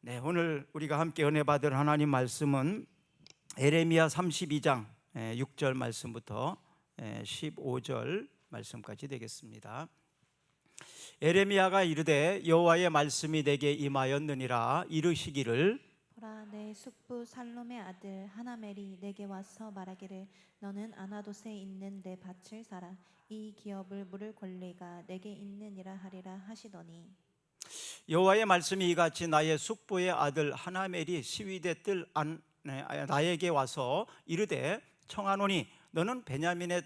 네, 오늘 우리가 함께 은혜 받을 하나님 말씀은 에레미야 32장 6절 말씀부터 15절 말씀까지 되겠습니다. 에레미야가 이르되 여호와의 말씀이 내게 임하였느니라. 이르시기를 보라, 내 숙부 살롬의 아들 하나멜이 내게 와서 말하기를 너는 아나돗에 있는 내 밭을 사라. 이 기업을 물을 권리가 내게 있느니라 하리라 하시더니, 여호와의 말씀이 이같이 나의 숙부의 아들 하나멜이 시위대 뜰 나에게 와서 이르되 청하노니 너는 베냐민의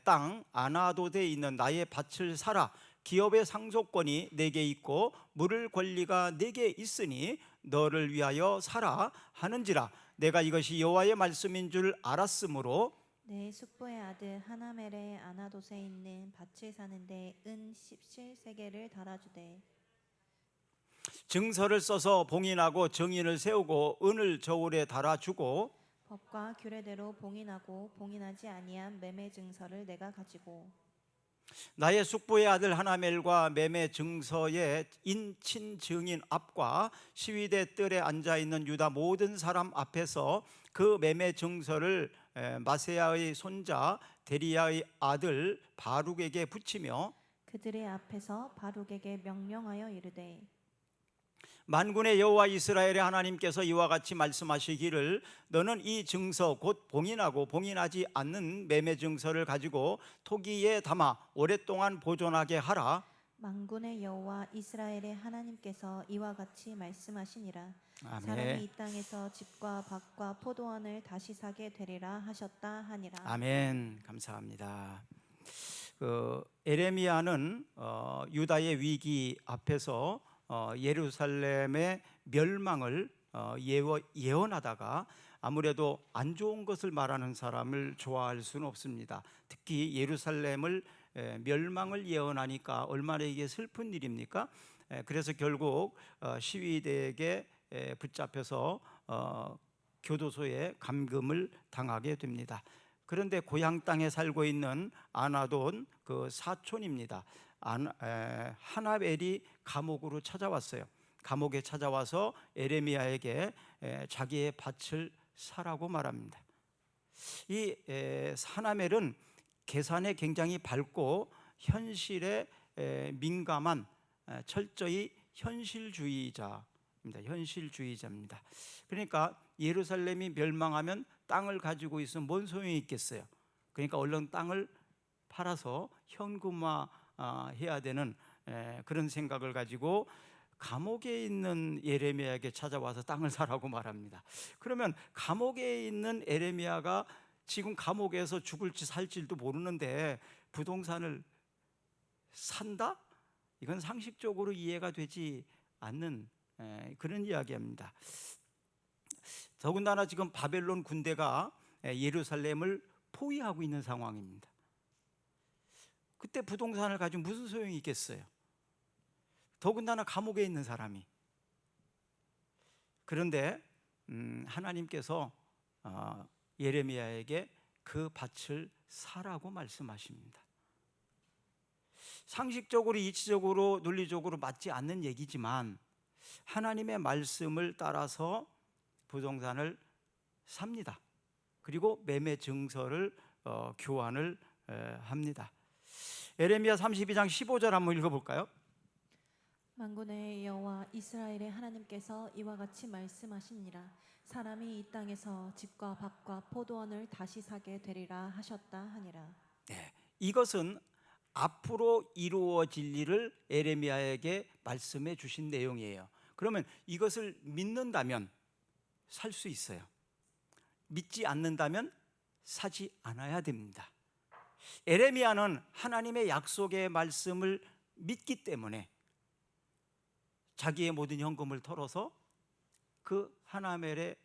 땅 아나돗에 있는 나의 밭을 사라. 기업의 상속권이 내게 있고 물을 권리가 내게 있으니 너를 위하여 사라 하는지라. 내가 이것이 여호와의 말씀인 줄 알았으므로 내 숙부의 아들 하나멜의 아나돗에 있는 밭을 사는데 은 17세겔을 달아주되 증서를 써서 봉인하고 정인을 세우고 은을 저울에 달아주고 법과 규례대로 봉인하고 봉인하지 아니한 매매 증서를 내가 가지고 나의 숙부의 아들 하나멜과 매매 증서의 인친 증인 앞과 시위대 뜰에 앉아있는 유다 모든 사람 앞에서 그 매매 증서를 마세야의 손자 데리야의 아들 바룩에게 붙이며 그들의 앞에서 바룩에게 명령하여 이르되 만군의 여호와 이스라엘의 하나님께서 이와 같이 말씀하시기를 너는 이 증서 곧 봉인하고 봉인하지 않는 매매 증서를 가지고 토기에 담아 오랫동안 보존하게 하라. 만군의 여호와 이스라엘의 하나님께서 이와 같이 말씀하시니라. 아멘. 사람이 이 땅에서 집과 밭과 포도원을 다시 사게 되리라 하셨다 하니라. 아멘. 감사합니다. 에레미야는 유다의 위기 앞에서 예루살렘의 멸망을 예언하다가 아무래도 안 좋은 것을 말하는 사람을 좋아할 수는 없습니다. 특히 예루살렘을 멸망을 예언하니까 얼마나 이게 슬픈 일입니까? 그래서 결국 시위대에게 붙잡혀서 교도소에 감금을 당하게 됩니다. 그런데 고향 땅에 살고 있는 아나돈 그 사촌입니다. 하나멜이 감옥으로 찾아왔어요. 감옥에 찾아와서 에레미야에게 자기의 밭을 사라고 말합니다. 이 하나멜은 계산에 굉장히 밝고 현실에 민감한 철저히 현실주의자입니다. 현실주의자입니다. 그러니까 예루살렘이 멸망하면 땅을 가지고 있으면 뭔 소용이 있겠어요. 그러니까 얼른 땅을 팔아서 현금화 해야 되는 그런 생각을 가지고 감옥에 있는 에레미야에게 찾아와서 땅을 사라고 말합니다. 그러면 감옥에 있는 에레미야가 지금 감옥에서 죽을지 살지도 모르는데 부동산을 산다? 이건 상식적으로 이해가 되지 않는 그런 이야기입니다. 더군다나 지금 바벨론 군대가 예루살렘을 포위하고 있는 상황입니다. 그때 부동산을 가지고 무슨 소용이 있겠어요? 더군다나 감옥에 있는 사람이. 그런데 하나님께서 예레미야에게 그 밭을 사라고 말씀하십니다. 상식적으로, 이치적으로, 논리적으로 맞지 않는 얘기지만 하나님의 말씀을 따라서 부동산을 삽니다. 그리고 매매 증서를 교환을 합니다. 에레미야 32장 15절 한번 읽어볼까요? 만군의 여호와 이스라엘의 하나님께서 이와 같이 말씀하시니라. 사람이 이 땅에서 집과 밭과 포도원을 다시 사게 되리라 하셨다 하니라. 네, 이것은 앞으로 이루어질 일을 에레미야에게 말씀해 주신 내용이에요. 그러면 이것을 믿는다면 살 수 있어요. 믿지 않는다면 사지 않아야 됩니다. 에레미야는 하나님의 약속의 말씀을 믿기 때문에 자기의 모든 현금을 털어서 그 하나멜의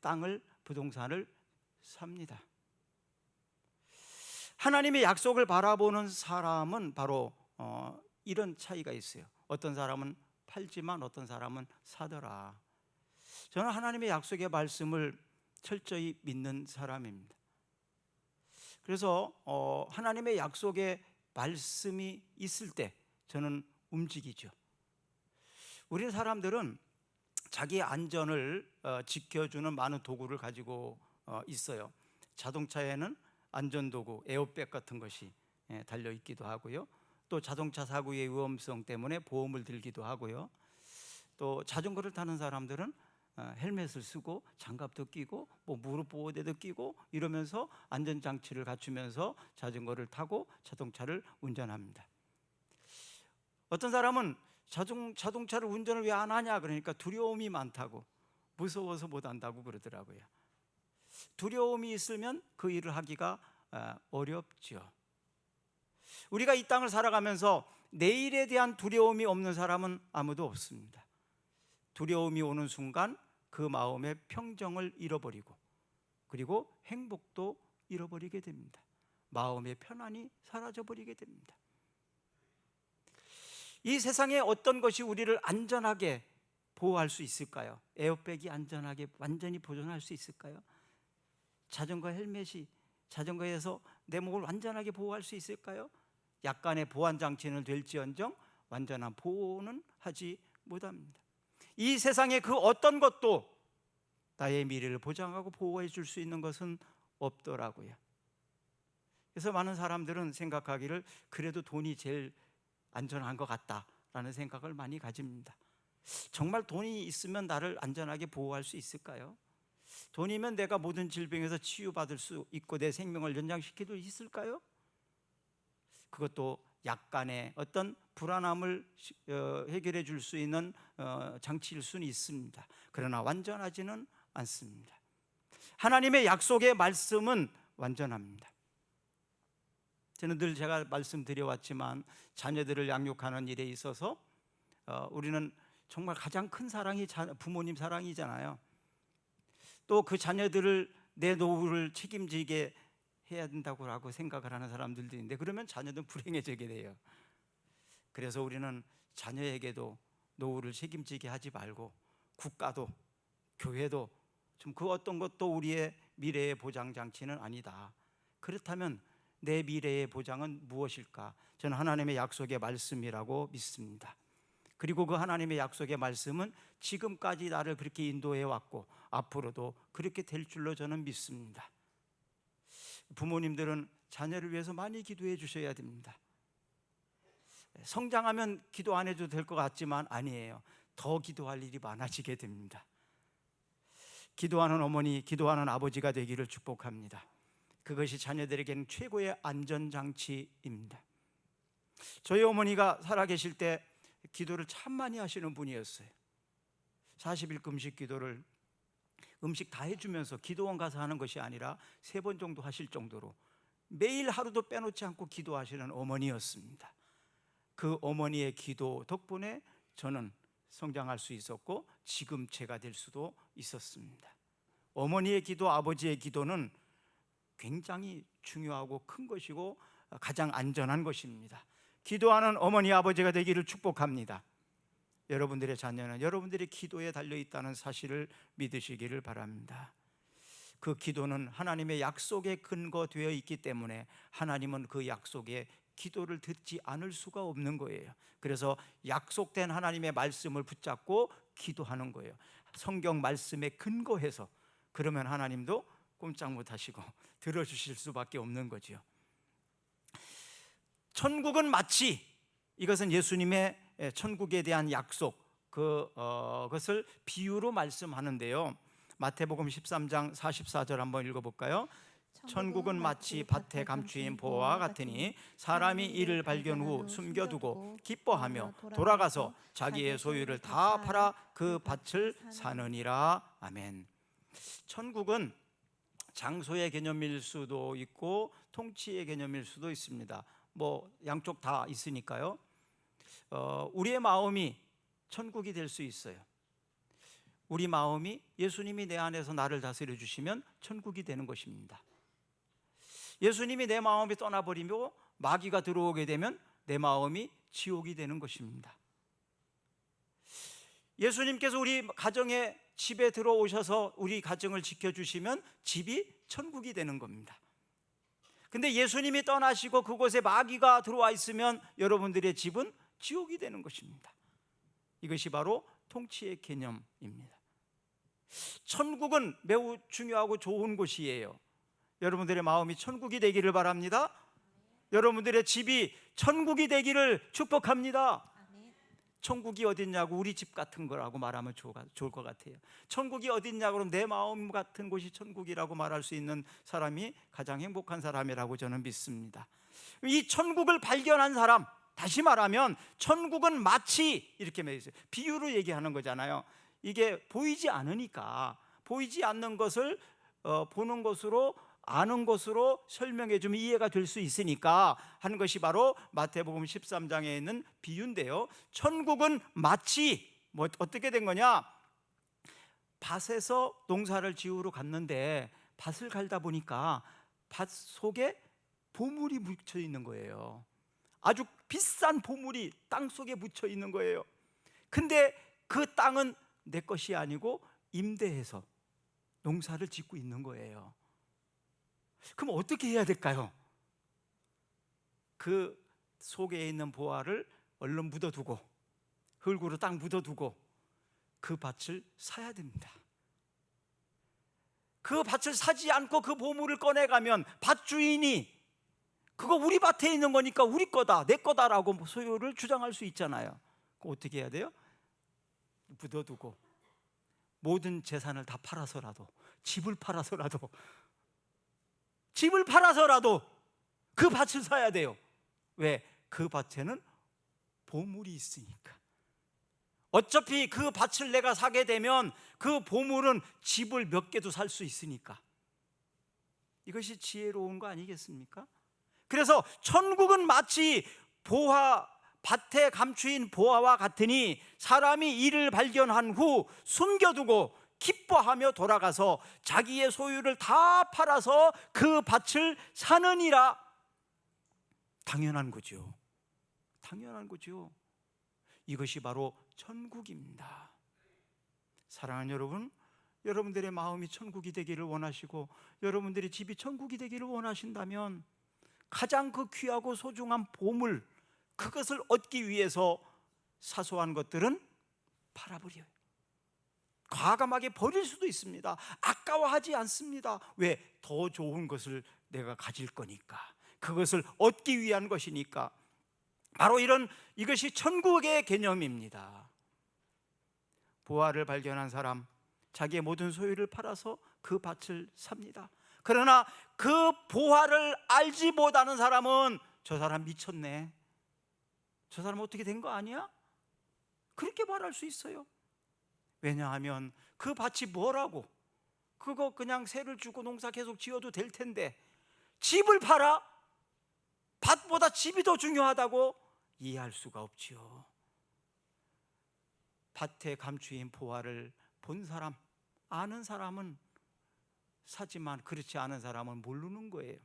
땅을, 부동산을 삽니다. 하나님의 약속을 바라보는 사람은 바로 이런 차이가 있어요. 어떤 사람은 팔지만 어떤 사람은 사더라. 저는 하나님의 약속의 말씀을 철저히 믿는 사람입니다. 그래서 하나님의 약속의 말씀이 있을 때 저는 움직이죠. 우리 사람들은 자기 안전을 지켜주는 많은 도구를 가지고 있어요. 자동차에는 안전도구, 에어백 같은 것이 달려 있기도 하고요. 또 자동차 사고의 위험성 때문에 보험을 들기도 하고요. 또 자전거를 타는 사람들은 헬멧을 쓰고 장갑도 끼고 뭐 무릎 보호대도 끼고 이러면서 안전장치를 갖추면서 자전거를 타고 자동차를 운전합니다. 어떤 사람은 자동차를 운전을 왜 안 하냐 그러니까 두려움이 많다고, 무서워서 못 한다고 그러더라고요. 두려움이 있으면 그 일을 하기가 어렵죠. 우리가 이 땅을 살아가면서 내일에 대한 두려움이 없는 사람은 아무도 없습니다. 두려움이 오는 순간 그 마음의 평정을 잃어버리고 그리고 행복도 잃어버리게 됩니다. 마음의 편안이 사라져버리게 됩니다. 이 세상에 어떤 것이 우리를 안전하게 보호할 수 있을까요? 에어백이 안전하게 완전히 보존할 수 있을까요? 자전거 헬멧이 자전거에서 내 몸을 완전하게 보호할 수 있을까요? 약간의 보안 장치는 될지언정 완전한 보호는 하지 못합니다. 이 세상에 그 어떤 것도 나의 미래를 보장하고 보호해 줄 수 있는 것은 없더라고요. 그래서 많은 사람들은 생각하기를 그래도 돈이 제일 안전한 것 같다라는 생각을 많이 가집니다. 정말 돈이 있으면 나를 안전하게 보호할 수 있을까요? 돈이면 내가 모든 질병에서 치유받을 수 있고 내 생명을 연장시킬 수 있을까요? 그것도 약간의 어떤 불안함을 해결해 줄 수 있는 장치일 수는 있습니다. 그러나 완전하지는 않습니다. 하나님의 약속의 말씀은 완전합니다. 저는 늘 제가 말씀드려왔지만 자녀들을 양육하는 일에 있어서 우리는 정말 가장 큰 사랑이 부모님 사랑이잖아요. 또 그 자녀들을 내 노후를 책임지게 해야 된다고 생각을 하는 사람들도 있는데 그러면 자녀들은 불행해지게 돼요. 그래서 우리는 자녀에게도 노후를 책임지게 하지 말고 국가도 교회도 좀 그 어떤 것도 우리의 미래의 보장 장치는 아니다. 그렇다면 내 미래의 보장은 무엇일까? 저는 하나님의 약속의 말씀이라고 믿습니다. 그리고 그 하나님의 약속의 말씀은 지금까지 나를 그렇게 인도해 왔고 앞으로도 그렇게 될 줄로 저는 믿습니다. 부모님들은 자녀를 위해서 많이 기도해 주셔야 됩니다. 성장하면 기도 안 해도 될 것 같지만 아니에요. 더 기도할 일이 많아지게 됩니다. 기도하는 어머니, 기도하는 아버지가 되기를 축복합니다. 그것이 자녀들에게는 최고의 안전장치입니다. 저희 어머니가 살아계실 때 기도를 참 많이 하시는 분이었어요. 40일 금식 기도를 음식 다 해주면서 기도원 가서 하는 것이 아니라 3번 정도 하실 정도로 매일 하루도 빼놓지 않고 기도하시는 어머니였습니다. 그 어머니의 기도 덕분에 저는 성장할 수 있었고 지금 제가 될 수도 있었습니다. 어머니의 기도, 아버지의 기도는 굉장히 중요하고 큰 것이고 가장 안전한 것입니다. 기도하는 어머니, 아버지가 되기를 축복합니다. 여러분들의 자녀는 여러분들의 기도에 달려있다는 사실을 믿으시기를 바랍니다. 그 기도는 하나님의 약속에 근거되어 있기 때문에 하나님은 그 약속에 기도를 듣지 않을 수가 없는 거예요. 그래서 약속된 하나님의 말씀을 붙잡고 기도하는 거예요. 성경 말씀에 근거해서. 그러면 하나님도 꼼짝 못하시고 들어주실 수밖에 없는 거죠. 천국은 마치, 이것은 예수님의 천국에 대한 약속, 그것을 비유로 말씀하는데요. 마태복음 13장 44절 한번 읽어볼까요? 천국은 마치 밭에 감추인 보화와 같으니 사람이 이를 발견 후 숨겨두고 기뻐하며 돌아가서 자기의 소유를 다 팔아 그 밭을 사느니라. 아멘. 천국은 장소의 개념일 수도 있고 통치의 개념일 수도 있습니다. 뭐 양쪽 다 있으니까요. 우리의 마음이 천국이 될 수 있어요. 우리 마음이 예수님이 내 안에서 나를 다스려 주시면 천국이 되는 것입니다. 예수님이 내 마음이 떠나버리며 마귀가 들어오게 되면 내 마음이 지옥이 되는 것입니다. 예수님께서 우리 가정에 집에 들어오셔서 우리 가정을 지켜주시면 집이 천국이 되는 겁니다. 근데 예수님이 떠나시고 그곳에 마귀가 들어와 있으면 여러분들의 집은 지옥이 되는 것입니다. 이것이 바로 통치의 개념입니다. 천국은 매우 중요하고 좋은 곳이에요. 여러분들의 마음이 천국이 되기를 바랍니다. 여러분들의 집이 천국이 되기를 축복합니다. 아멘. 천국이 어딨냐고 우리 집 같은 거라고 말하면 좋을 것 같아요. 천국이 어딨냐고 그러면 내 마음 같은 곳이 천국이라고 말할 수 있는 사람이 가장 행복한 사람이라고 저는 믿습니다. 이 천국을 발견한 사람, 다시 말하면 천국은 마치 이렇게 말했어요. 비유로 얘기하는 거잖아요. 이게 보이지 않으니까 보이지 않는 것을 보는 것으로, 아는 것으로 설명해 주면 이해가 될 수 있으니까 하는 것이 바로 마태복음 13장에 있는 비유인데요. 천국은 마치 어떻게 된 거냐? 밭에서 농사를 지으러 갔는데 밭을 갈다 보니까 밭 속에 보물이 묻혀 있는 거예요. 아주 비싼 보물이 땅 속에 묻혀 있는 거예요. 근데 그 땅은 내 것이 아니고 임대해서 농사를 짓고 있는 거예요. 그럼 어떻게 해야 될까요? 그 속에 있는 보화를 얼른 묻어두고, 흙으로 딱 묻어두고 그 밭을 사야 됩니다. 그 밭을 사지 않고 그 보물을 꺼내가면 밭 주인이 그거 우리 밭에 있는 거니까 우리 거다, 내 거다라고 소유를 주장할 수 있잖아요. 그럼 어떻게 해야 돼요? 묻어두고 모든 재산을 다 팔아서라도, 집을 팔아서라도 그 밭을 사야 돼요. 왜? 그 밭에는 보물이 있으니까. 어차피 그 밭을 내가 사게 되면 그 보물은 집을 몇 개도 살 수 있으니까. 이것이 지혜로운 거 아니겠습니까? 그래서 천국은 마치 밭에 감추인 보화와 같으니 사람이 이를 발견한 후 숨겨두고 기뻐하며 돌아가서 자기의 소유를 다 팔아서 그 밭을 사느니라. 당연한 거죠. 당연한 거죠. 이것이 바로 천국입니다. 사랑하는 여러분, 여러분들의 마음이 천국이 되기를 원하시고 여러분들의 집이 천국이 되기를 원하신다면 가장 그 귀하고 소중한 보물, 그것을 얻기 위해서 사소한 것들은 팔아버려요. 과감하게 버릴 수도 있습니다. 아까워하지 않습니다. 왜? 더 좋은 것을 내가 가질 거니까, 그것을 얻기 위한 것이니까. 바로 이것이 천국의 개념입니다. 보화를 발견한 사람, 자기의 모든 소유를 팔아서 그 밭을 삽니다. 그러나 그 보화를 알지 못하는 사람은 저 사람 미쳤네, 저 사람 어떻게 된 거 아니야? 그렇게 말할 수 있어요. 왜냐하면 그 밭이 뭐라고, 그거 그냥 세를 주고 농사 계속 지어도 될 텐데 집을 팔아? 밭보다 집이 더 중요하다고? 이해할 수가 없지요. 밭에 감추인 보화를 본 사람, 아는 사람은 사지만 그렇지 않은 사람은 모르는 거예요.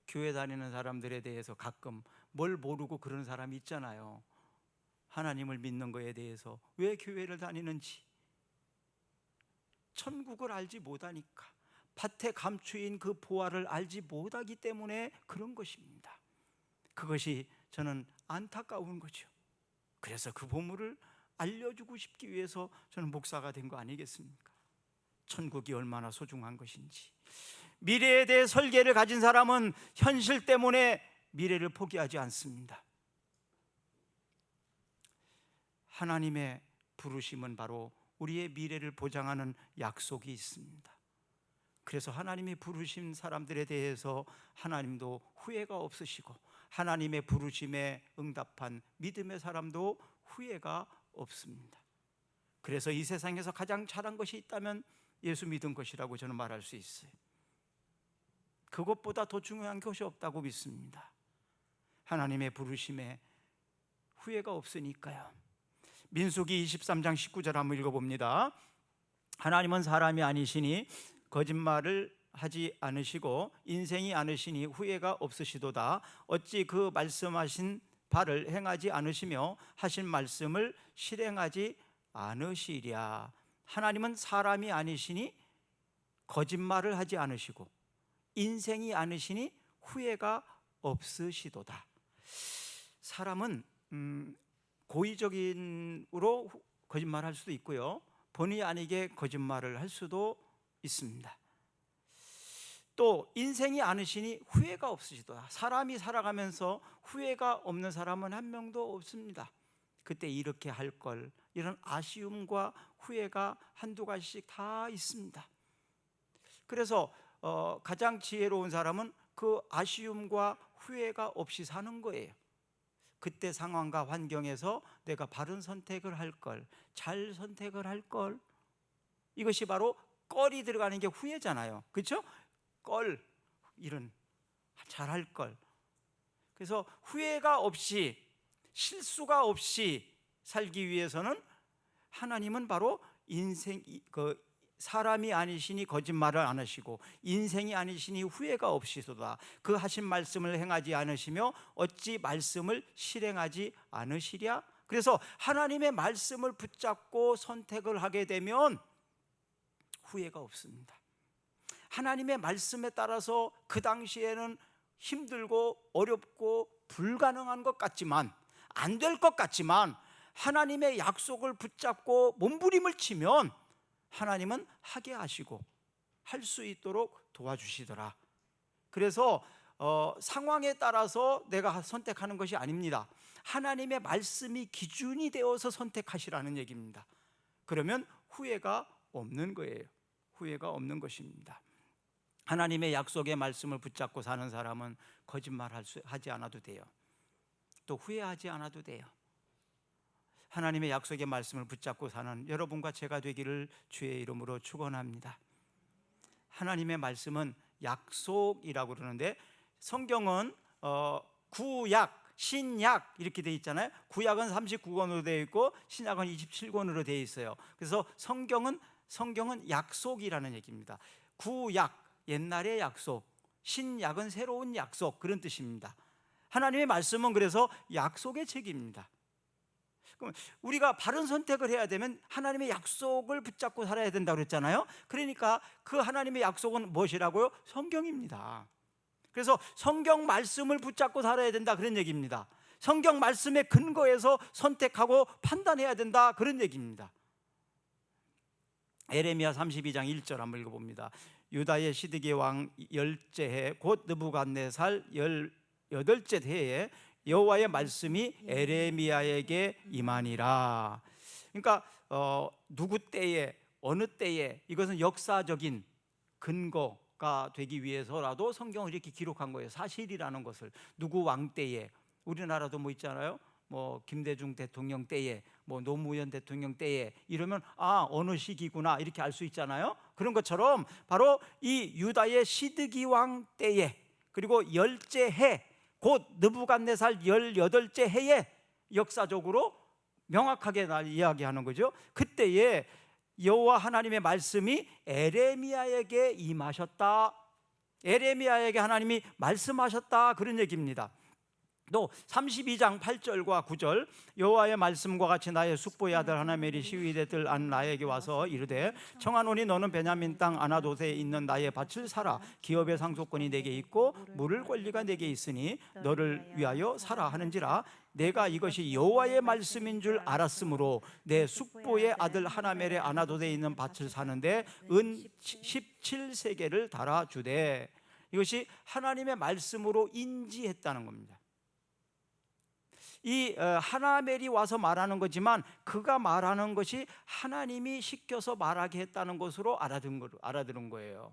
교회 다니는 사람들에 대해서 가끔 뭘 모르고 그런 사람이 있잖아요. 하나님을 믿는 거에 대해서 왜 교회를 다니는지, 천국을 알지 못하니까, 밭에 감추인 그 보화를 알지 못하기 때문에 그런 것입니다. 그것이 저는 안타까운 거죠. 그래서 그 보물을 알려주고 싶기 위해서 저는 목사가 된 거 아니겠습니까? 천국이 얼마나 소중한 것인지. 미래에 대해 설계를 가진 사람은 현실 때문에 미래를 포기하지 않습니다. 하나님의 부르심은 바로 우리의 미래를 보장하는 약속이 있습니다. 그래서 하나님이 부르신 사람들에 대해서 하나님도 후회가 없으시고 하나님의 부르심에 응답한 믿음의 사람도 후회가 없습니다. 그래서 이 세상에서 가장 잘한 것이 있다면 예수 믿은 것이라고 저는 말할 수 있어요. 그것보다 더 중요한 것이 없다고 믿습니다. 하나님의 부르심에 후회가 없으니까요. 민수기 23장 19절 한번 읽어봅니다. 하나님은 사람이 아니시니 거짓말을 하지 않으시고 인생이 아니시니 후회가 없으시도다. 어찌 그 말씀하신 바를 행하지 않으시며 하신 말씀을 실행하지 않으시랴. 하나님은 사람이 아니시니 거짓말을 하지 않으시고 인생이 아니시니 후회가 없으시도다. 사람은 고의적으로 거짓말할 수도 있고요, 본의 아니게 거짓말을 할 수도 있습니다. 또 인생이 않으시니 후회가 없으시도다. 사람이 살아가면서 후회가 없는 사람은 한 명도 없습니다. 그때 이렇게 할 걸, 이런 아쉬움과 후회가 한두 가지씩 다 있습니다. 그래서 가장 지혜로운 사람은 그 아쉬움과 후회가 없이 사는 거예요. 그때 상황과 환경에서 내가 바른 선택을 할 걸, 잘 선택을 할 걸, 이것이 바로 껄이 들어가는 게 후회잖아요. 그렇죠? 껄, 이런 잘할 걸. 그래서 후회가 없이, 실수가 없이 살기 위해서는 하나님은 바로 사람이 아니시니 거짓말을 안 하시고 인생이 아니시니 후회가 없으시도다. 그 하신 말씀을 행하지 않으시며 어찌 말씀을 실행하지 않으시랴. 그래서 하나님의 말씀을 붙잡고 선택을 하게 되면 후회가 없습니다. 하나님의 말씀에 따라서 그 당시에는 힘들고 어렵고 불가능한 것 같지만, 안 될 것 같지만 하나님의 약속을 붙잡고 몸부림을 치면 하나님은 하게 하시고 할 수 있도록 도와주시더라. 그래서 상황에 따라서 내가 선택하는 것이 아닙니다. 하나님의 말씀이 기준이 되어서 선택하시라는 얘기입니다. 그러면 후회가 없는 거예요. 후회가 없는 것입니다. 하나님의 약속의 말씀을 붙잡고 사는 사람은 거짓말하지 않아도 돼요. 또 후회하지 않아도 돼요. 하나님의 약속의 말씀을 붙잡고 사는 여러분과 제가 되기를 주의 이름으로 축원합니다. 하나님의 말씀은 약속이라고 그러는데, 성경은 구약, 신약 이렇게 되어 있잖아요. 구약은 39권으로 되어 있고 신약은 27권으로 되어 있어요. 그래서 성경은 약속이라는 얘기입니다. 구약, 옛날의 약속, 신약은 새로운 약속, 그런 뜻입니다. 하나님의 말씀은 그래서 약속의 책입니다. 그럼 우리가 바른 선택을 해야 되면 하나님의 약속을 붙잡고 살아야 된다고 그랬잖아요. 그러니까 그 하나님의 약속은 무엇이라고요? 성경입니다. 그래서 성경 말씀을 붙잡고 살아야 된다, 그런 얘기입니다. 성경 말씀에 근거해서 선택하고 판단해야 된다, 그런 얘기입니다. 에레미야 32장 1절 한번 읽어봅니다. 유다의 시드기 왕 10째 해 곧 느부갓네살 18째 해에 여호와의 말씀이 에레미야에게 임하니라. 그러니까 누구 때에, 어느 때에, 이것은 역사적인 근거가 되기 위해서라도 성경을 이렇게 기록한 거예요. 사실이라는 것을. 누구 왕 때에, 우리나라도 뭐 있잖아요. 뭐 김대중 대통령 때에, 뭐 노무현 대통령 때에, 이러면 어느 시기구나 이렇게 알 수 있잖아요. 그런 것처럼 바로 이 유다의 시드기 왕 때에, 그리고 10째 해, 곧 느부갓네살 18째 해에 역사적으로 명확하게 이야기하는 거죠. 그때에 여호와 하나님의 말씀이 에레미야에게 임하셨다, 에레미야에게 하나님이 말씀하셨다, 그런 얘기입니다. 또 32장 8절과 9절, 여호와의 말씀과 같이 나의 숙부의 아들 하나멜이 시위대들 안 나에게 와서 이르되 청하노니 너는 베냐민 땅 아나돗에 있는 나의 밭을 사라. 기업의 상속권이 내게 있고 물을 권리가 내게 있으니 너를 위하여 사라 하는지라. 내가 이것이 여호와의 말씀인 줄 알았으므로 내 숙부의 아들 하나멜의 아나돗에 있는 밭을 사는데 은 17세겔을 달아주되. 이것이 하나님의 말씀으로 인지했다는 겁니다. 이 하나멜이 와서 말하는 거지만 그가 말하는 것이 하나님이 시켜서 말하게 했다는 것으로 알아들은 거예요.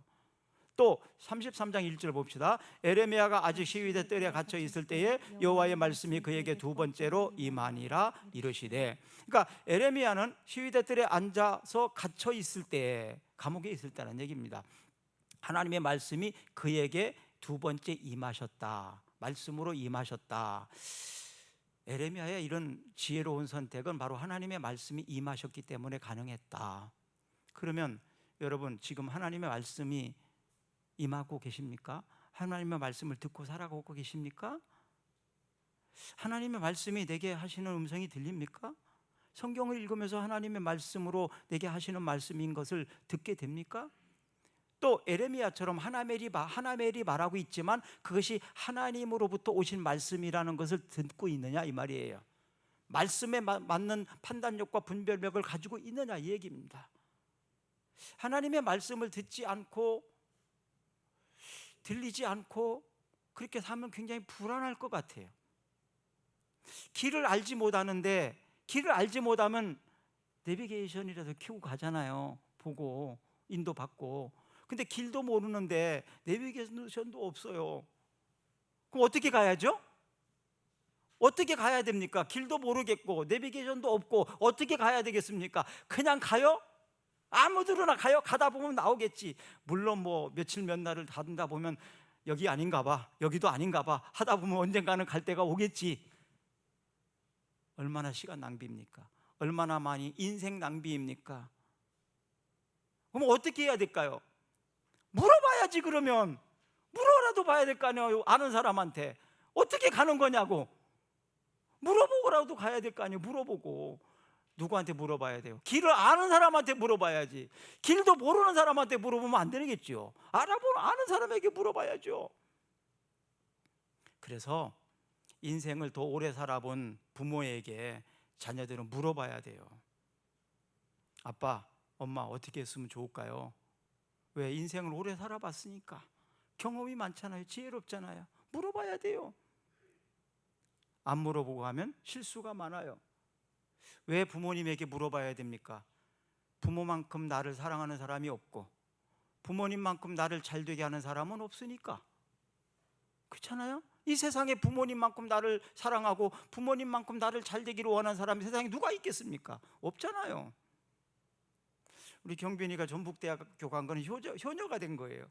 또 33장 1절 봅시다. 에레미야가 아직 시위대 뜰에 갇혀 있을 때에 여호와의 말씀이 그에게 두 번째로 임하니라 이르시되. 그러니까 에레미야는 시위대 뜰에 앉아서 갇혀 있을 때, 감옥에 있을 때라는 얘기입니다. 하나님의 말씀이 그에게 두 번째 임하셨다, 말씀으로 임하셨다. 에레미야의 이런 지혜로운 선택은 바로 하나님의 말씀이 임하셨기 때문에 가능했다. 그러면 여러분, 지금 하나님의 말씀이 임하고 계십니까? 하나님의 말씀을 듣고 살아가고 계십니까? 하나님의 말씀이 내게 하시는 음성이 들립니까? 성경을 읽으면서 하나님의 말씀으로 내게 하시는 말씀인 것을 듣게 됩니까? 또 에레미야처럼 하나멜이 말하고 있지만 그것이 하나님으로부터 오신 말씀이라는 것을 듣고 있느냐, 이 말이에요. 말씀에 맞는 판단력과 분별력을 가지고 있느냐 이 얘기입니다. 하나님의 말씀을 듣지 않고 들리지 않고 그렇게 살면 굉장히 불안할 것 같아요. 길을 알지 못하는데, 길을 알지 못하면 내비게이션이라도 켜고 가잖아요. 보고 인도받고. 근데 길도 모르는데 내비게이션도 없어요. 그럼 어떻게 가야죠? 어떻게 가야 됩니까? 길도 모르겠고 내비게이션도 없고 어떻게 가야 되겠습니까? 그냥 가요? 아무데나 가요? 가다 보면 나오겠지. 물론 뭐 며칠 몇 날을 다니다 보면 여기 아닌가 봐, 여기도 아닌가 봐 하다 보면 언젠가는 갈 때가 오겠지. 얼마나 시간 낭비입니까? 얼마나 많이 인생 낭비입니까? 그럼 어떻게 해야 될까요? 물어봐야지. 그러면 물어라도 봐야 될 거 아니에요. 아는 사람한테 어떻게 가는 거냐고 물어보고라도 가야 될 거 아니에요. 물어보고. 누구한테 물어봐야 돼요? 길을 아는 사람한테 물어봐야지. 길도 모르는 사람한테 물어보면 안 되겠죠. 아는 사람에게 물어봐야죠. 그래서 인생을 더 오래 살아본 부모에게 자녀들은 물어봐야 돼요. 아빠, 엄마 어떻게 했으면 좋을까요? 왜? 인생을 오래 살아봤으니까. 경험이 많잖아요. 지혜롭잖아요. 물어봐야 돼요. 안 물어보고 하면 실수가 많아요. 왜 부모님에게 물어봐야 됩니까? 부모만큼 나를 사랑하는 사람이 없고 부모님만큼 나를 잘되게 하는 사람은 없으니까. 그렇잖아요? 이 세상에 부모님만큼 나를 사랑하고 부모님만큼 나를 잘되기를 원하는 사람이 세상에 누가 있겠습니까? 없잖아요. 우리 경빈이가 전북대학교 간 거는 효녀가 된 거예요.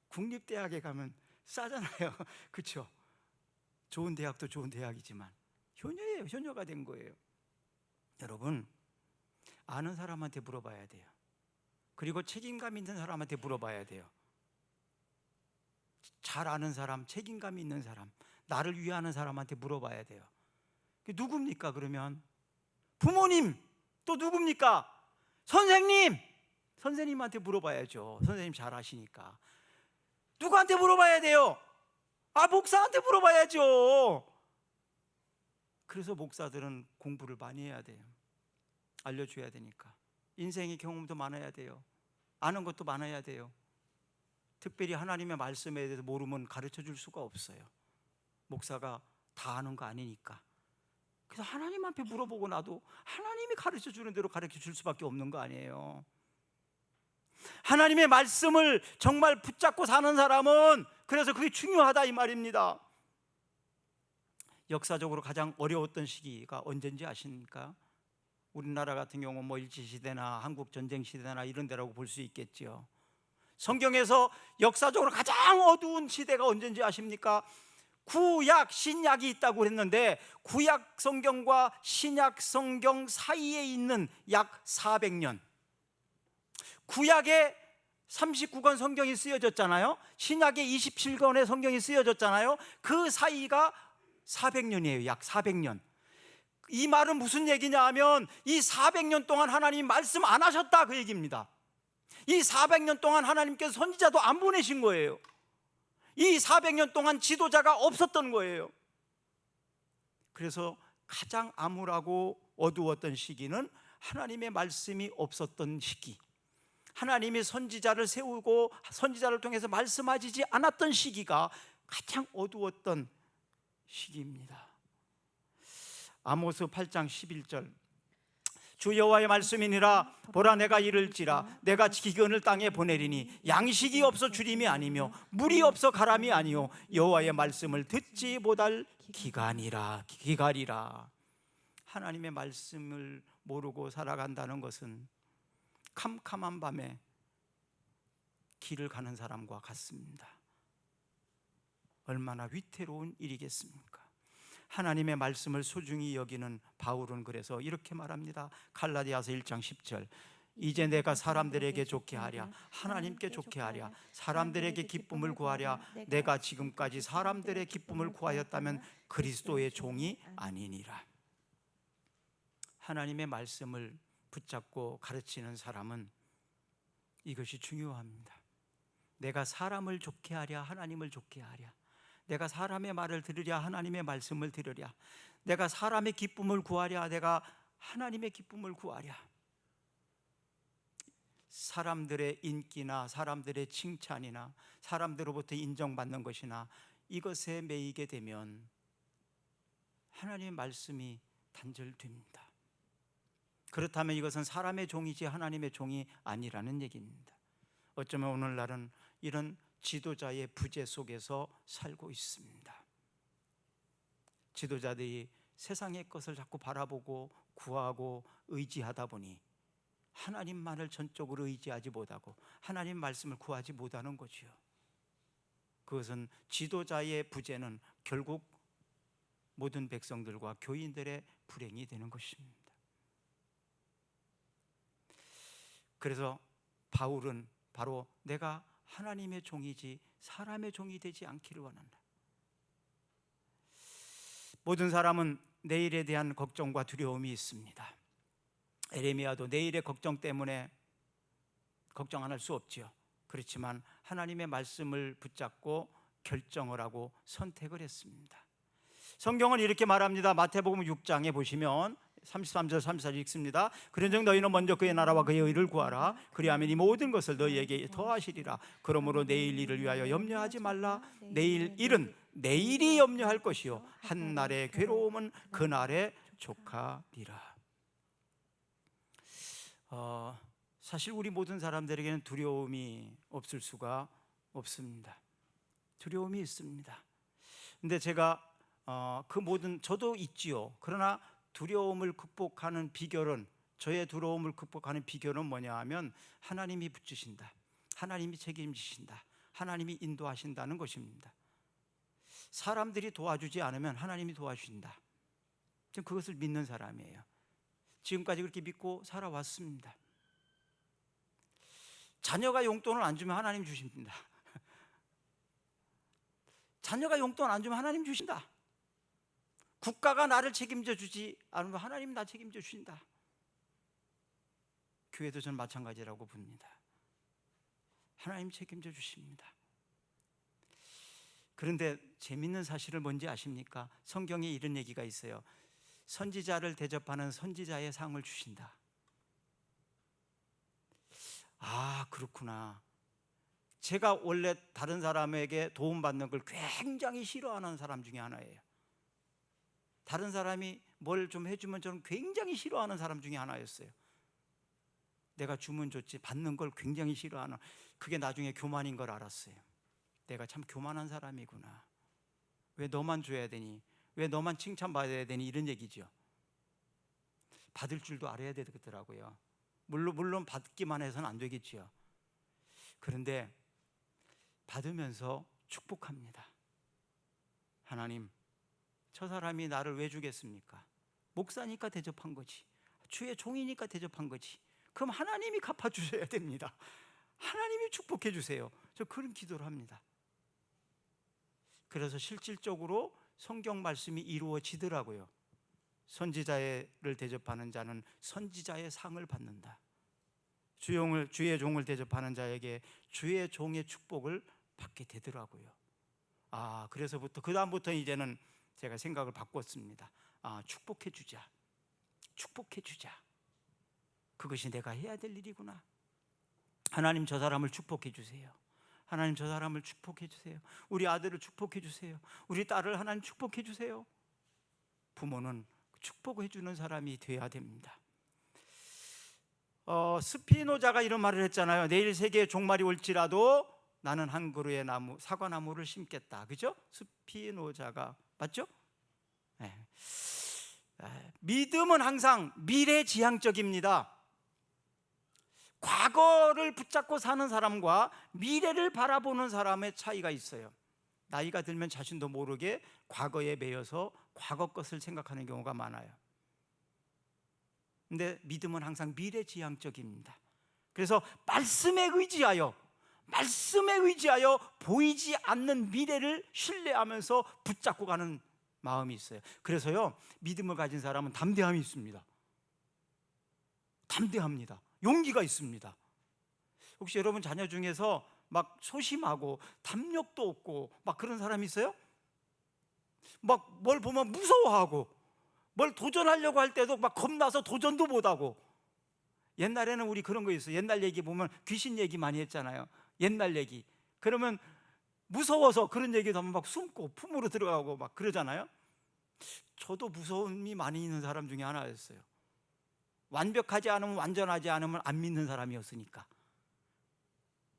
국립대학에 가면 싸잖아요. 그렇죠? 좋은 대학도 좋은 대학이지만 효녀예요. 효녀가 된 거예요. 여러분, 아는 사람한테 물어봐야 돼요. 그리고 책임감 있는 사람한테 물어봐야 돼요. 잘 아는 사람, 책임감 있는 사람, 나를 위하는 사람한테 물어봐야 돼요. 누굽니까? 그러면 부모님. 또 누굽니까? 선생님. 선생님한테 물어봐야죠. 선생님 잘 아시니까. 누구한테 물어봐야 돼요? 목사한테 물어봐야죠. 그래서 목사들은 공부를 많이 해야 돼요. 알려줘야 되니까. 인생의 경험도 많아야 돼요. 아는 것도 많아야 돼요. 특별히 하나님의 말씀에 대해서 모르면 가르쳐 줄 수가 없어요. 목사가 다 아는 거 아니니까. 그래서 하나님 앞에 물어보고 나도 하나님이 가르쳐 주는 대로 가르쳐 줄 수밖에 없는 거 아니에요. 하나님의 말씀을 정말 붙잡고 사는 사람은 그래서 그게 중요하다 이 말입니다. 역사적으로 가장 어려웠던 시기가 언제인지 아십니까? 우리나라 같은 경우 뭐 일제시대나 한국전쟁시대나 이런 데라고 볼 수 있겠죠. 성경에서 역사적으로 가장 어두운 시대가 언제인지 아십니까? 구약, 신약이 있다고 했는데 구약 성경과 신약 성경 사이에 있는 약 400년. 구약에 39권 성경이 쓰여졌잖아요. 신약에 27권의 성경이 쓰여졌잖아요. 그 사이가 400년이에요. 약 400년. 이 말은 무슨 얘기냐 하면 이 400년 동안 하나님이 말씀 안 하셨다 그 얘기입니다. 이 400년 동안 하나님께서 선지자도 안 보내신 거예요. 이 400년 동안 지도자가 없었던 거예요. 그래서 가장 암울하고 어두웠던 시기는 하나님의 말씀이 없었던 시기, 하나님이 선지자를 세우고 선지자를 통해서 말씀하시지 않았던 시기가 가장 어두웠던 시기입니다. 아모스 8장 11절 주 여호와의 말씀이니라 보라 내가 이를지라 내가 기근을 땅에 보내리니 양식이 없어 주림이 아니며 물이 없어 가람이 아니요 여호와의 말씀을 듣지 못할 기간이라. 하나님의 말씀을 모르고 살아간다는 것은 캄캄한 밤에 길을 가는 사람과 같습니다. 얼마나 위태로운 일이겠습니까? 하나님의 말씀을 소중히 여기는 바울은 그래서 이렇게 말합니다. 갈라디아서 1장 10절 이제 내가 사람들에게 좋게 하랴 하나님께 좋게 하랴 사람들에게 기쁨을 구하랴 내가 지금까지 사람들의 기쁨을 구하였다면 그리스도의 종이 아니니라. 하나님의 말씀을 붙잡고 가르치는 사람은 이것이 중요합니다. 내가 사람을 좋게 하랴 하나님을 좋게 하랴 내가 사람의 말을 들으랴 하나님의 말씀을 들으랴 내가 사람의 기쁨을 구하랴, 내가 하나님의 기쁨을 구하랴. 사람들의 인기나 사람들의 칭찬이나 사람들로부터 인정받는 것이나 이것에 매이게 되면 하나님의 말씀이 단절됩니다. 그렇다면 이것은 사람의 종이지 하나님의 종이 아니라는 얘기입니다. 어쩌면 오늘날은 이런 지도자의 부재 속에서 살고 있습니다. 지도자들이 세상의 것을 자꾸 바라보고 구하고 의지하다 보니 하나님만을 전적으로 의지하지 못하고 하나님 말씀을 구하지 못하는 거지요. 그것은 지도자의 부재는 결국 모든 백성들과 교인들의 불행이 되는 것입니다. 그래서 바울은 바로 내가 하나님의 종이지 사람의 종이 되지 않기를 원한다. 모든 사람은 내일에 대한 걱정과 두려움이 있습니다. 에레미야도 내일의 걱정 때문에 걱정 안 할 수 없지요. 그렇지만 하나님의 말씀을 붙잡고 결정을 하고 선택을 했습니다. 성경은 이렇게 말합니다. 마태복음 6장에 보시면 33절 34절 읽습니다. 그런즉 너희는 먼저 그의 나라와 그의 의를 구하라. 그리하면 이 모든 것을 너희에게 더하시리라. 그러므로 내일 일을 위하여 염려하지 말라. 내일 일은 내일이 염려할 것이요 한 날의 괴로움은 그 날에 족하리라. 사실 우리 모든 사람들에게는 두려움이 없을 수가 없습니다. 두려움이 있습니다. 근데 제가 그 모든 저도 있지요. 그러나 두려움을 극복하는 비결은 저의 두려움을 극복하는 비결은 뭐냐 하면 하나님이 붙이신다. 하나님이 책임지신다. 하나님이 인도하신다는 것입니다. 사람들이 도와주지 않으면 하나님이 도와주신다. 저는 그것을 믿는 사람이에요. 지금까지 그렇게 믿고 살아왔습니다. 자녀가 용돈을 안 주면 하나님 주십니다. 자녀가 용돈 안 주면 하나님 주신다. 국가가 나를 책임져 주지 않으면 하나님 나 책임져 주신다. 교회도 저는 마찬가지라고 봅니다. 하나님 책임져 주십니다. 그런데 재밌는 사실을 뭔지 아십니까? 성경에 이런 얘기가 있어요. 선지자를 대접하는 선지자의 상을 주신다. 아, 그렇구나. 제가 원래 다른 사람에게 도움받는 걸 굉장히 싫어하는 사람 중에 하나예요. 다른 사람이 뭘 좀 해주면 저는 굉장히 싫어하는 사람 중에 하나였어요. 내가 주면 좋지 받는 걸 굉장히 싫어하는, 그게 나중에 교만인 걸 알았어요. 내가 참 교만한 사람이구나. 왜 너만 줘야 되니? 왜 너만 칭찬받아야 되니? 이런 얘기죠. 받을 줄도 알아야 되더라고요. 물론 받기만 해서는 안 되겠지요. 그런데 받으면서 축복합니다. 하나님, 저 사람이 나를 왜 주겠습니까? 목사니까 대접한 거지. 주의 종이니까 대접한 거지. 그럼 하나님이 갚아주셔야 됩니다. 하나님이 축복해 주세요. 저 그런 기도를 합니다. 그래서 실질적으로 성경 말씀이 이루어지더라고요. 선지자를 대접하는 자는 선지자의 상을 받는다. 주의 종을 대접하는 자에게 주의 종의 축복을 받게 되더라고요. 그래서부터 그 다음부터 이제는 제가 생각을 바꿨습니다. 축복해 주자. 축복해 주자. 그것이 내가 해야 될 일이구나. 하나님 저 사람을 축복해 주세요. 하나님 저 사람을 축복해 주세요. 우리 아들을 축복해 주세요. 우리 딸을 하나님 축복해 주세요. 부모는 축복해 주는 사람이 돼야 됩니다. 스피노자가 이런 말을 했잖아요. 내일 세계에 종말이 올지라도 나는 한 그루의 나무, 사과나무를 심겠다. 그죠? 스피노자가 맞죠? 네. 믿음은 항상 미래지향적입니다. 과거를 붙잡고 사는 사람과 미래를 바라보는 사람의 차이가 있어요. 나이가 들면 자신도 모르게 과거에 매여서 과거 것을 생각하는 경우가 많아요. 근데 믿음은 항상 미래지향적입니다. 그래서 말씀에 의지하여 보이지 않는 미래를 신뢰하면서 붙잡고 가는 마음이 있어요. 그래서요, 믿음을 가진 사람은 담대함이 있습니다. 담대합니다. 용기가 있습니다. 혹시 여러분 자녀 중에서 막 소심하고 담력도 없고 막 그런 사람이 있어요? 막 뭘 보면 무서워하고 뭘 도전하려고 할 때도 막 겁나서 도전도 못하고. 옛날에는 우리 그런 거 있어요. 옛날 얘기 보면 귀신 얘기 많이 했잖아요. 옛날 얘기. 그러면 무서워서 그런 얘기도 하면 막 숨고 품으로 들어가고 막 그러잖아요. 저도 무서움이 많이 있는 사람 중에 하나였어요. 완벽하지 않으면, 완전하지 않으면 안 믿는 사람이었으니까.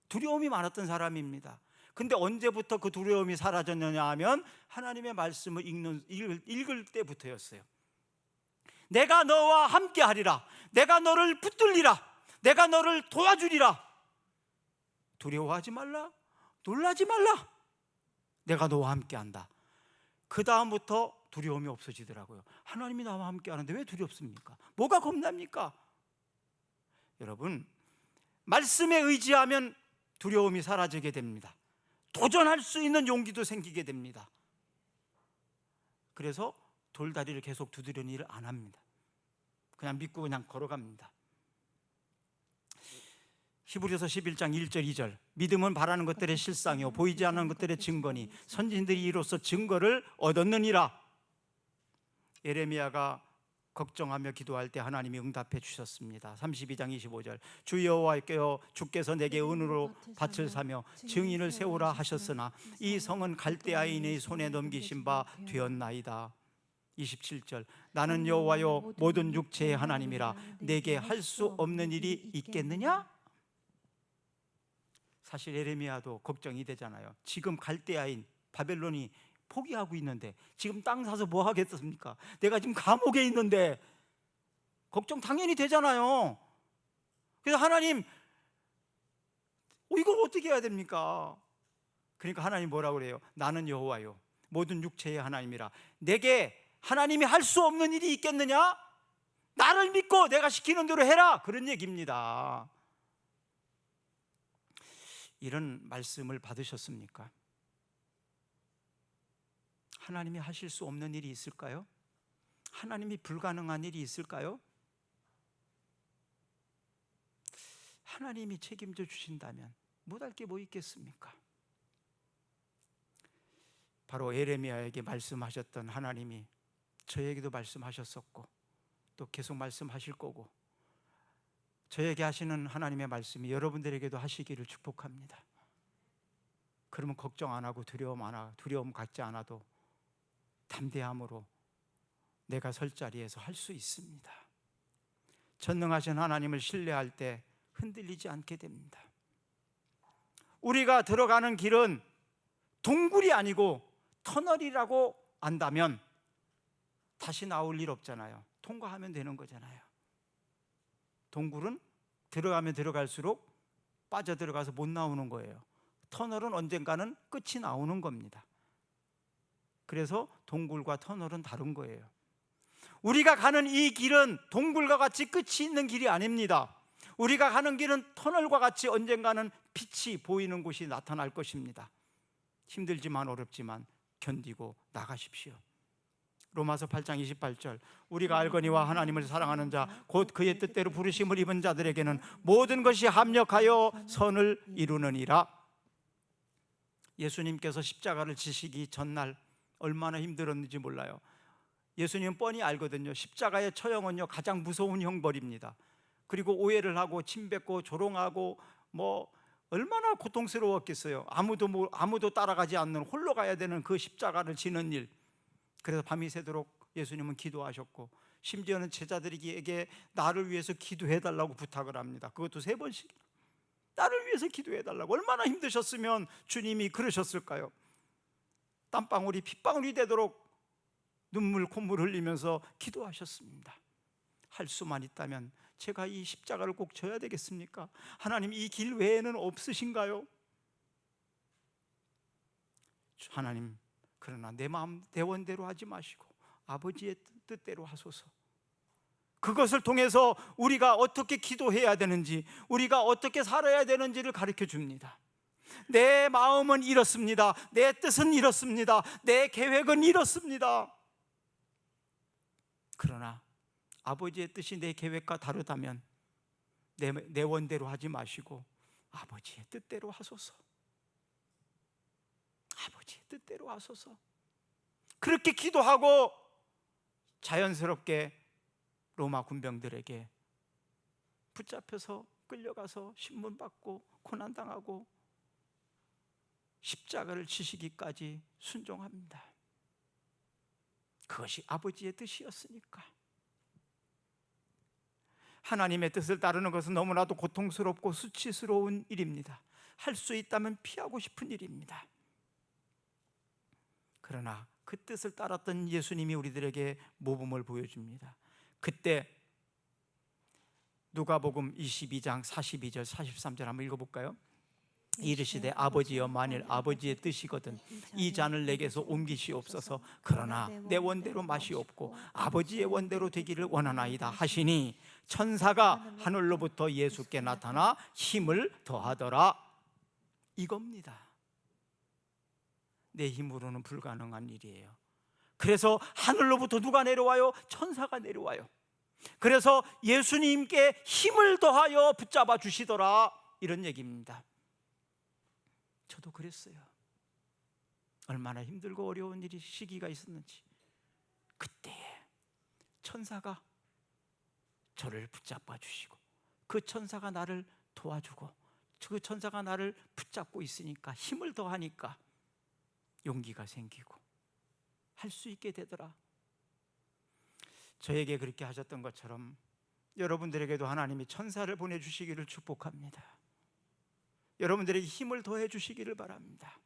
두려움이 많았던 사람입니다. 근데 언제부터 그 두려움이 사라졌느냐 하면 하나님의 말씀을 읽을 때부터였어요. 내가 너와 함께 하리라. 내가 너를 붙들리라. 내가 너를 도와주리라. 두려워하지 말라. 놀라지 말라. 내가 너와 함께 한다. 그 다음부터 두려움이 없어지더라고요. 하나님이 나와 함께 하는데 왜 두렵습니까? 뭐가 겁납니까? 여러분, 말씀에 의지하면 두려움이 사라지게 됩니다. 도전할 수 있는 용기도 생기게 됩니다. 그래서 돌다리를 계속 두드리는 일을 안 합니다. 그냥 믿고 그냥 걸어갑니다. 히브리서 11장 1절 2절 믿음은 바라는 것들의 실상이요 보이지 않는 것들의 증거니 선진들이 이로써 증거를 얻었느니라. 예레미야가 걱정하며 기도할 때 하나님이 응답해 주셨습니다. 32장 25절 주 여호와께서 주께서 내게 은으로 밭을 사며 증인을 세우라 하셨으나 이 성은 갈대아인의 손에 넘기신 바 되었나이다. 27절 나는 여호와요 모든 육체의 하나님이라 내게 할 수 없는 일이 있겠느냐? 사실 예레미야도 걱정이 되잖아요. 지금 갈대아인 바벨론이 포기하고 있는데 지금 땅 사서 뭐 하겠습니까? 내가 지금 감옥에 있는데 걱정 당연히 되잖아요. 그래서 하나님 이걸 어떻게 해야 됩니까? 그러니까 하나님 뭐라고 그래요? 나는 여호와요 모든 육체의 하나님이라 내게 하나님이 할 수 없는 일이 있겠느냐? 나를 믿고 내가 시키는 대로 해라. 그런 얘기입니다. 이런 말씀을 받으셨습니까? 하나님이 하실 수 없는 일이 있을까요? 하나님이 불가능한 일이 있을까요? 하나님이 책임져 주신다면 못할 게 뭐 있겠습니까? 바로 예레미야에게 말씀하셨던 하나님이 저에게도 말씀하셨었고 또 계속 말씀하실 거고 저에게 하시는 하나님의 말씀이 여러분들에게도 하시기를 축복합니다. 그러면 걱정 안 하고 두려움 갖지 않아도 담대함으로 내가 설 자리에서 할 수 있습니다. 전능하신 하나님을 신뢰할 때 흔들리지 않게 됩니다. 우리가 들어가는 길은 동굴이 아니고 터널이라고 안다면 다시 나올 일 없잖아요. 통과하면 되는 거잖아요. 동굴은 들어가면 들어갈수록 빠져들어가서 못 나오는 거예요. 터널은 언젠가는 끝이 나오는 겁니다. 그래서 동굴과 터널은 다른 거예요. 우리가 가는 이 길은 동굴과 같이 끝이 있는 길이 아닙니다. 우리가 가는 길은 터널과 같이 언젠가는 빛이 보이는 곳이 나타날 것입니다. 힘들지만 어렵지만 견디고 나가십시오. 로마서 8장 28절 우리가 알거니와 하나님을 사랑하는 자 곧 그의 뜻대로 부르심을 입은 자들에게는 모든 것이 합력하여 선을 이루느니라. 예수님께서 십자가를 지시기 전날 얼마나 힘들었는지 몰라요. 예수님은 뻔히 알거든요. 십자가의 처형은요 가장 무서운 형벌입니다. 그리고 오해를 하고 침뱉고 조롱하고 뭐 얼마나 고통스러웠겠어요. 아무도 따라가지 않는 홀로 가야 되는 그 십자가를 지는 일. 그래서 밤이 새도록 예수님은 기도하셨고 심지어는 제자들에게 나를 위해서 기도해달라고 부탁을 합니다. 그것도 3번씩 나를 위해서 기도해달라고. 얼마나 힘드셨으면 주님이 그러셨을까요? 땀방울이 핏방울이 되도록 눈물 콧물 흘리면서 기도하셨습니다. 할 수만 있다면 제가 이 십자가를 꼭 져야 되겠습니까? 하나님 이 길 외에는 없으신가요? 하나님 그러나 내 마음 내 원대로 하지 마시고 아버지의 뜻대로 하소서. 그것을 통해서 우리가 어떻게 기도해야 되는지 우리가 어떻게 살아야 되는지를 가르쳐 줍니다. 내 마음은 이렇습니다. 내 뜻은 이렇습니다. 내 계획은 이렇습니다. 그러나 아버지의 뜻이 내 계획과 다르다면 내 원대로 하지 마시고 아버지의 뜻대로 하소서. 아버지의 뜻대로 하소서. 그렇게 기도하고 자연스럽게 로마 군병들에게 붙잡혀서 끌려가서 신문받고 고난당하고 십자가를 지시기까지 순종합니다. 그것이 아버지의 뜻이었으니까. 하나님의 뜻을 따르는 것은 너무나도 고통스럽고 수치스러운 일입니다. 할 수 있다면 피하고 싶은 일입니다. 그러나 그 뜻을 따랐던 예수님이 우리들에게 모범을 보여줍니다. 그때 누가복음 22장 42절 43절 한번 읽어볼까요? 이르시되 아버지여 만일 아버지의 뜻이거든 이 잔을 내게서 옮기시옵소서. 그러나 내 원대로 마시옵고 아버지의 원대로 되기를 원하나이다 하시니 천사가 하늘로부터 예수께 나타나 힘을 더하더라. 이겁니다. 내 힘으로는 불가능한 일이에요. 그래서 하늘로부터 누가 내려와요? 천사가 내려와요. 그래서 예수님께 힘을 더하여 붙잡아 주시더라, 이런 얘기입니다. 저도 그랬어요. 얼마나 힘들고 어려운 일이 시기가 있었는지 그때에 천사가 저를 붙잡아 주시고 그 천사가 나를 도와주고 그 천사가 나를 붙잡고 있으니까 힘을 더하니까 용기가 생기고 할 수 있게 되더라. 저에게 그렇게 하셨던 것처럼 여러분들에게도 하나님이 천사를 보내주시기를 축복합니다. 여러분들에게 힘을 더해 주시기를 바랍니다.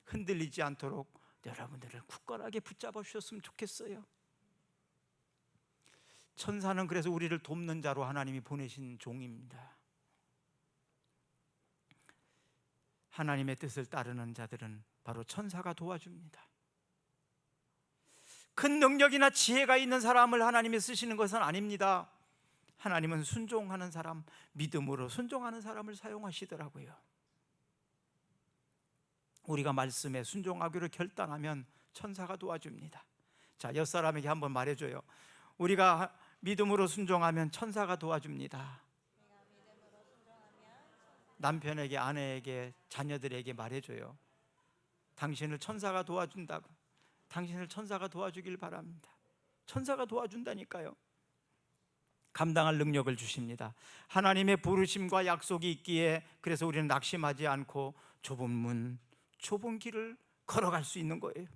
흔들리지 않도록 여러분들을 굳건하게 붙잡아 주셨으면 좋겠어요. 천사는 그래서 우리를 돕는 자로 하나님이 보내신 종입니다. 하나님의 뜻을 따르는 자들은 바로 천사가 도와줍니다. 큰 능력이나 지혜가 있는 사람을 하나님이 쓰시는 것은 아닙니다. 하나님은 순종하는 사람, 믿음으로 순종하는 사람을 사용하시더라고요. 우리가 말씀에 순종하기로 결단하면 천사가 도와줍니다. 자, 옆사람에게 한번 말해줘요. 우리가 믿음으로 순종하면 천사가 도와줍니다. 남편에게, 아내에게, 자녀들에게 말해줘요. 당신을 천사가 도와준다고. 당신을 천사가 도와주길 바랍니다. 천사가 도와준다니까요. 감당할 능력을 주십니다. 하나님의 부르심과 약속이 있기에 그래서 우리는 낙심하지 않고 좁은 문, 좁은 길을 걸어갈 수 있는 거예요.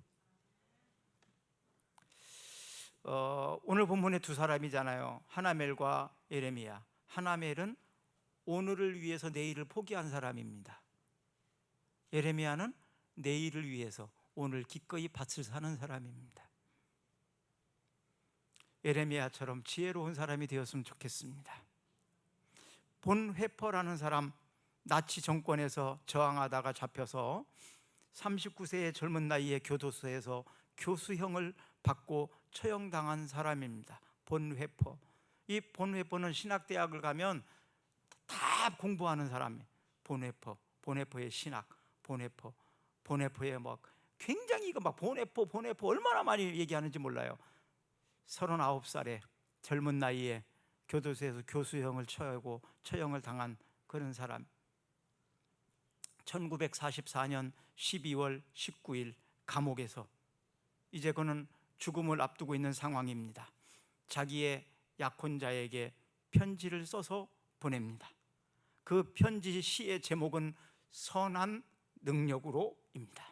오늘 본문에 두 사람이잖아요. 하나멜과 예레미야. 하나멜은 오늘을 위해서 내일을 포기한 사람입니다. 예레미야는 내일을 위해서 오늘 기꺼이 밭을 사는 사람입니다. 예레미야처럼 지혜로운 사람이 되었으면 좋겠습니다. 본회퍼라는 사람, 나치 정권에서 저항하다가 잡혀서 39세의 젊은 나이에 교도소에서 교수형을 받고 처형당한 사람입니다. 본회퍼. 이 본회퍼는 신학대학을 가면 다 공부하는 사람이에요. 본회퍼의 신학, 본회퍼의 막 굉장히 이거 막 본회퍼 얼마나 많이 얘기하는지 몰라요. 39살의 젊은 나이에 교도소에서 교수형을 처하고 처형을 당한 그런 사람. 1944년 12월 19일 감옥에서 이제 그는 죽음을 앞두고 있는 상황입니다. 자기의 약혼자에게 편지를 써서 보냅니다. 그 편지 시의 제목은 선한 능력으로입니다.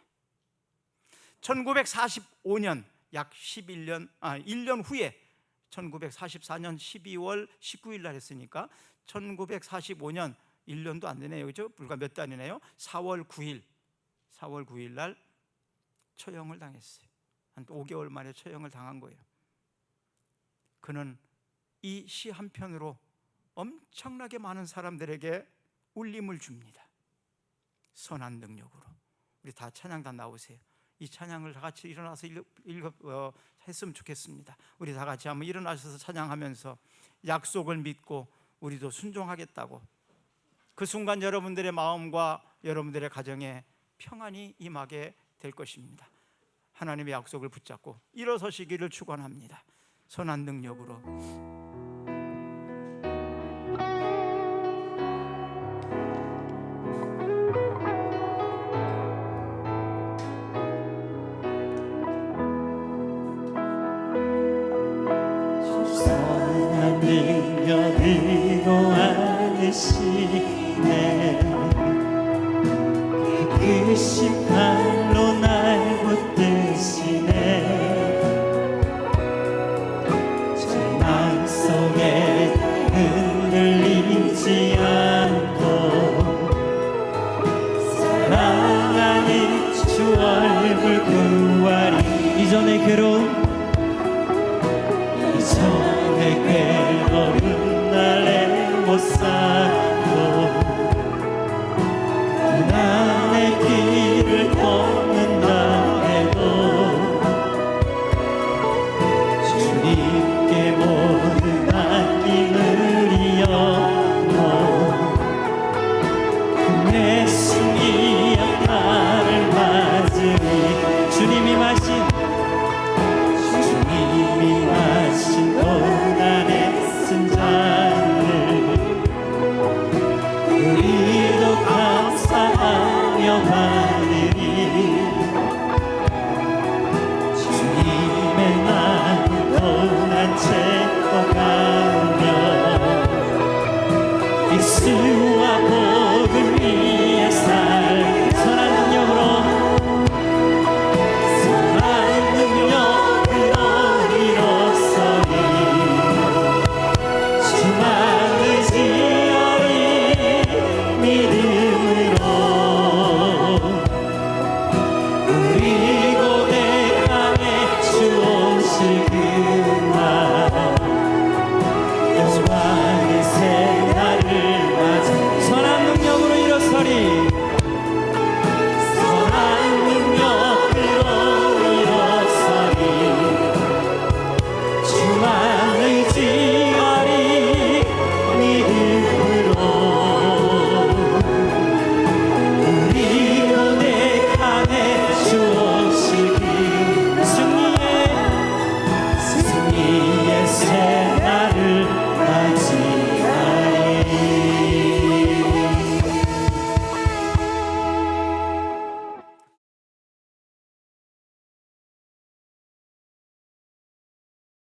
1945년 약 1년 후에 1944년 12월 19일 날 했으니까 1945년 1년도 안 되네요. 그죠? 불과 몇 달이네요. 4월 9일 날 처형을 당했어요. 한 5개월 만에 처형을 당한 거예요. 그는 이 시 한 편으로 엄청나게 많은 사람들에게 울림을 줍니다. 선한 능력으로. 우리 다 찬양단 나오세요. 이 찬양을 다 같이 일어나서 했으면 좋겠습니다. 우리 다 같이 한번 일어나셔서 찬양하면서 약속을 믿고 우리도 순종하겠다고. 그 순간 여러분들의 마음과 여러분들의 가정에 평안이 임하게 될 것입니다. 하나님의 약속을 붙잡고 일어서시기를 축원합니다. 선한 능력으로. 받으시네. 크신 팔로 날 붙드시네. 절망 속에 흔들리지 않고 사랑하니 주 얼굴 구하리. 이전의 괴로움 날에 못 살고 고난의 길을 걷는다 해도 주님께 모든 맡김을 이어도 내 승리야 나를 맞으니 주님이 마신 고난의 쓴 잔을 우리도 감사하며